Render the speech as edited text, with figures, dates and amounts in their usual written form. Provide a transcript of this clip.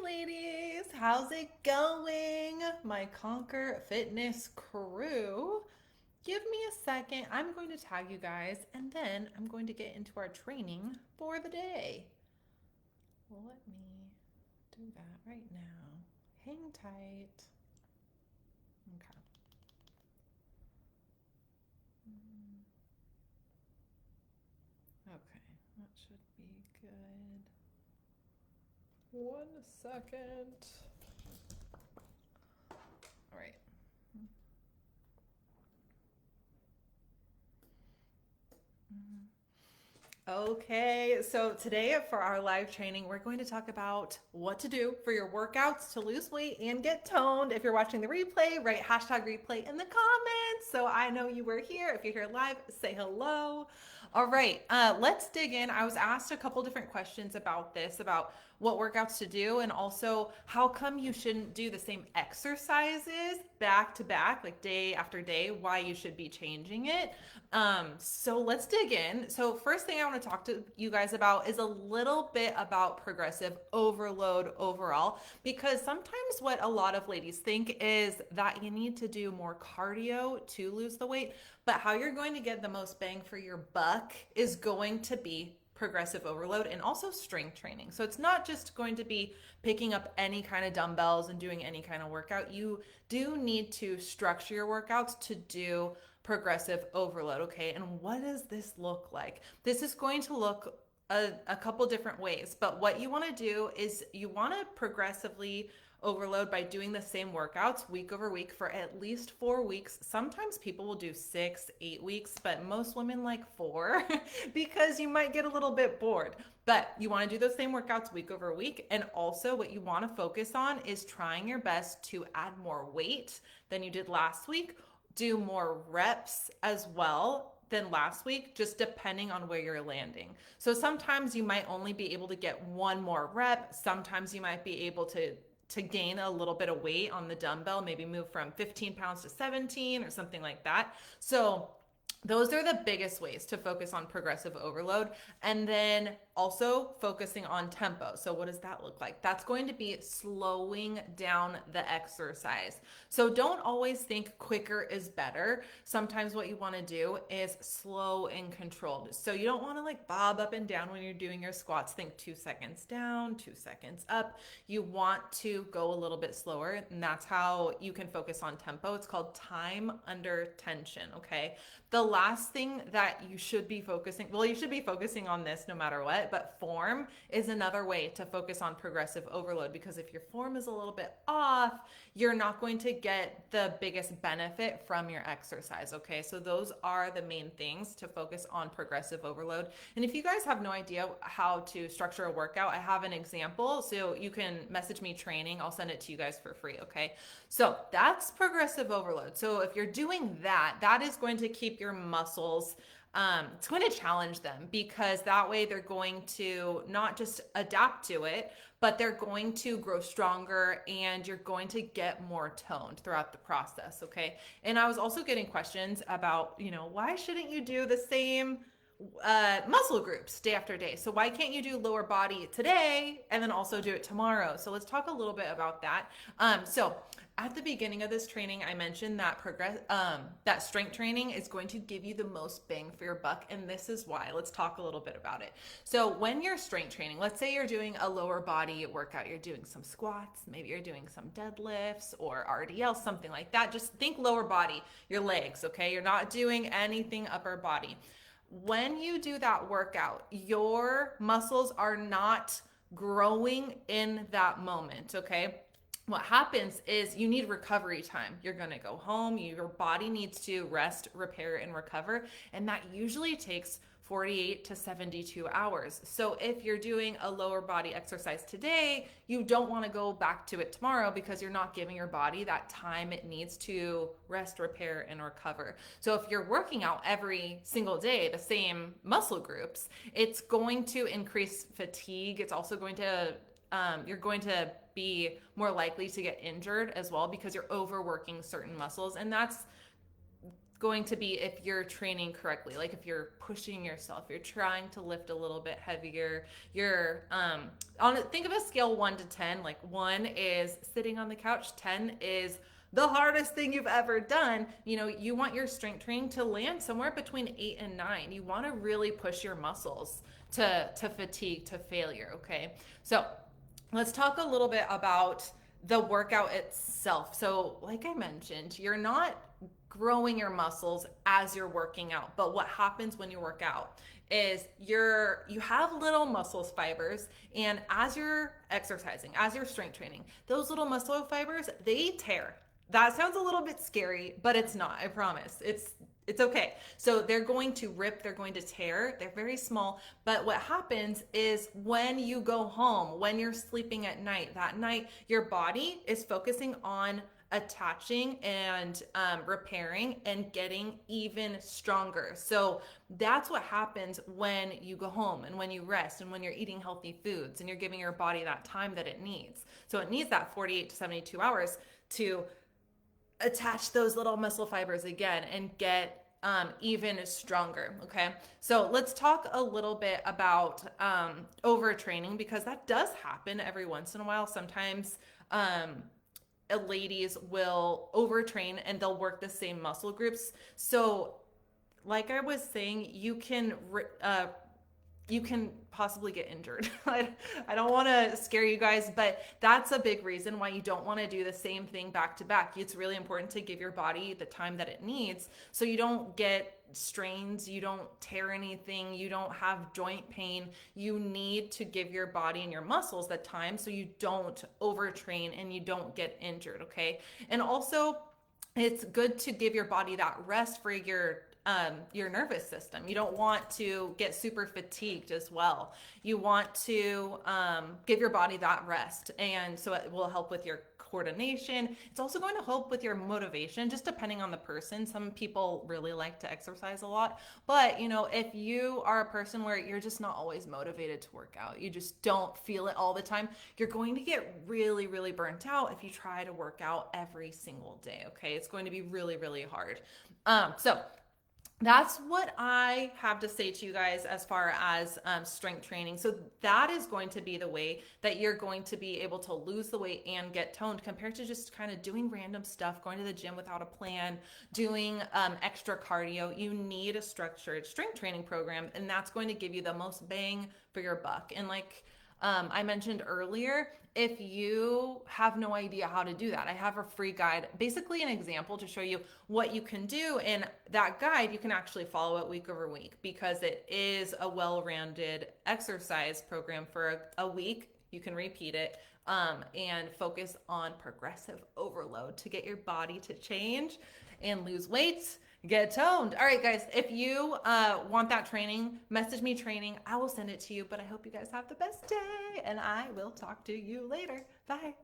ladies. How's it going? My Conquer Fitness crew. Give me a second. I'm going to tag you guys and then I'm going to get into our training for the day. Let me do that right now. Hang tight. Okay. Okay, that should be good. 1 second. All right. Okay, so today for our live training, we're going to talk about what to do for your workouts to lose weight and get toned. If you're watching the replay, write hashtag replay in the comments so I know you were here. If you're here live, say hello. All right, let's dig in. I was asked a couple different questions about this, about what workouts to do, and also how come you shouldn't do the same exercises back to back, like day after day, why you should be changing it. So let's dig in. So first thing I want to talk to you guys about is a little bit about progressive overload overall, because sometimes what a lot of ladies think is that you need to do more cardio to lose the weight, but how you're going to get the most bang for your buck is going to be progressive overload and also strength training. So it's not just going to be picking up any kind of dumbbells and doing any kind of workout. You do need to structure your workouts to do progressive overload. Okay, and what does this look like? This is going to look a couple different ways, but what you want to do is you want to progressively overload by doing the same workouts week over week for at least 4 weeks. Sometimes people will do 6, 8 weeks, but most women like 4 because you might get a little bit bored. But you want to do those same workouts week over week. And also, what you want to focus on is trying your best to add more weight than you did last week, do more reps as well than last week, just depending on where you're landing. So sometimes you might only be able to get one more rep. Sometimes you might be able to gain a little bit of weight on the dumbbell, maybe move from 15 pounds to 17 or something like that. So those are the biggest ways to focus on progressive overload. And then also focusing on tempo. So what does that look like? That's going to be slowing down the exercise. So don't always think quicker is better. Sometimes what you want to do is slow and controlled. So you don't want to like bob up and down when you're doing your squats. Think 2 seconds down, 2 seconds up. You want to go a little bit slower, and that's how you can focus on tempo. It's called time under tension. Okay. The last thing that you should be focusing, well, you should be focusing on this no matter what, but form is another way to focus on progressive overload, because if your form is a little bit off, you're not going to get the biggest benefit from your exercise. Okay, so those are the main things to focus on progressive overload. And if you guys have no idea how to structure a workout, I have an example, so you can message me training. I'll send it to you guys for free. Okay, so that's progressive overload. So if you're doing that, that is going to keep your muscles, it's going to challenge them, because that way they're going to not just adapt to it, but they're going to grow stronger and you're going to get more toned throughout the process. Okay. And I was also getting questions about, why shouldn't you do the same muscle groups day after day? So why can't you do lower body today and then also do it tomorrow? So let's talk a little bit about that. So at the beginning of this training, I mentioned that that strength training is going to give you the most bang for your buck, and this is why. Let's talk a little bit about it. So when you're strength training, let's say you're doing a lower body workout, you're doing some squats, maybe you're doing some deadlifts or RDL, something like that. Just think lower body, your legs, okay? You're not doing anything upper body. When you do that workout, your muscles are not growing in that moment, okay? What happens is you need recovery time. You're going to go home, your body needs to rest, repair, and recover, and that usually takes 48 to 72 hours. So if you're doing a lower body exercise today, you don't want to go back to it tomorrow, because you're not giving your body that time it needs to rest, repair, and recover. So if you're working out every single day, the same muscle groups, it's going to increase fatigue. It's also going to you're going to be more likely to get injured as well, because you're overworking certain muscles, and that's going to be if you're training correctly, like if you're pushing yourself, you're trying to lift a little bit heavier, you're on think of a scale 1 to 10, like 1 is sitting on the couch, 10 is the hardest thing you've ever done. You know, you want your strength training to land somewhere between 8 and 9. You want to really push your muscles to fatigue, to failure. Okay, so let's talk a little bit about the workout itself. So like I mentioned, you're not growing your muscles as you're working out, but what happens when you work out is you have little muscle fibers, and as you're exercising, as you're strength training, those little muscle fibers, they tear. That sounds a little bit scary, but it's not. I promise. It's okay. So they're going to rip, they're going to tear. They're very small, but what happens is when you go home, when you're sleeping at night, that night your body is focusing on attaching and repairing and getting even stronger. So that's what happens when you go home and when you rest and when you're eating healthy foods and you're giving your body that time that it needs. So it needs that 48 to 72 hours to attach those little muscle fibers again and get even stronger. Okay, so let's talk a little bit about overtraining, because that does happen every once in a while. Sometimes ladies will overtrain and they'll work the same muscle groups. So like I was saying, you can possibly get injured. I don't want to scare you guys, but that's a big reason why you don't want to do the same thing back to back. It's really important to give your body the time that it needs so you don't get strains, you don't tear anything, you don't have joint pain. You need to give your body and your muscles the time so you don't overtrain and you don't get injured, okay? And also, it's good to give your body that rest for your nervous system. You don't want to get super fatigued as well. You want to give your body that rest, and so it will help with your coordination. It's also going to help with your motivation, just depending on the person. Some people really like to exercise a lot, but you know, if you are a person where you're just not always motivated to work out, you just don't feel it all the time, you're going to get really, really burnt out if you try to work out every single day. Okay, it's going to be really, really hard. So that's what I have to say to you guys as far as strength training. So that is going to be the way that you're going to be able to lose the weight and get toned, compared to just kind of doing random stuff, going to the gym without a plan, doing extra cardio. You need a structured strength training program, and that's going to give you the most bang for your buck. And like I mentioned earlier, if you have no idea how to do that, I have a free guide, basically an example to show you what you can do. And that guide, you can actually follow it week over week, because it is a well-rounded exercise program for a week. You can repeat it and focus on progressive overload to get your body to change and lose weight, get toned. All right, guys, if you want that training, message me training. I will send it to you, but I hope you guys have the best day, and I will talk to you later. Bye.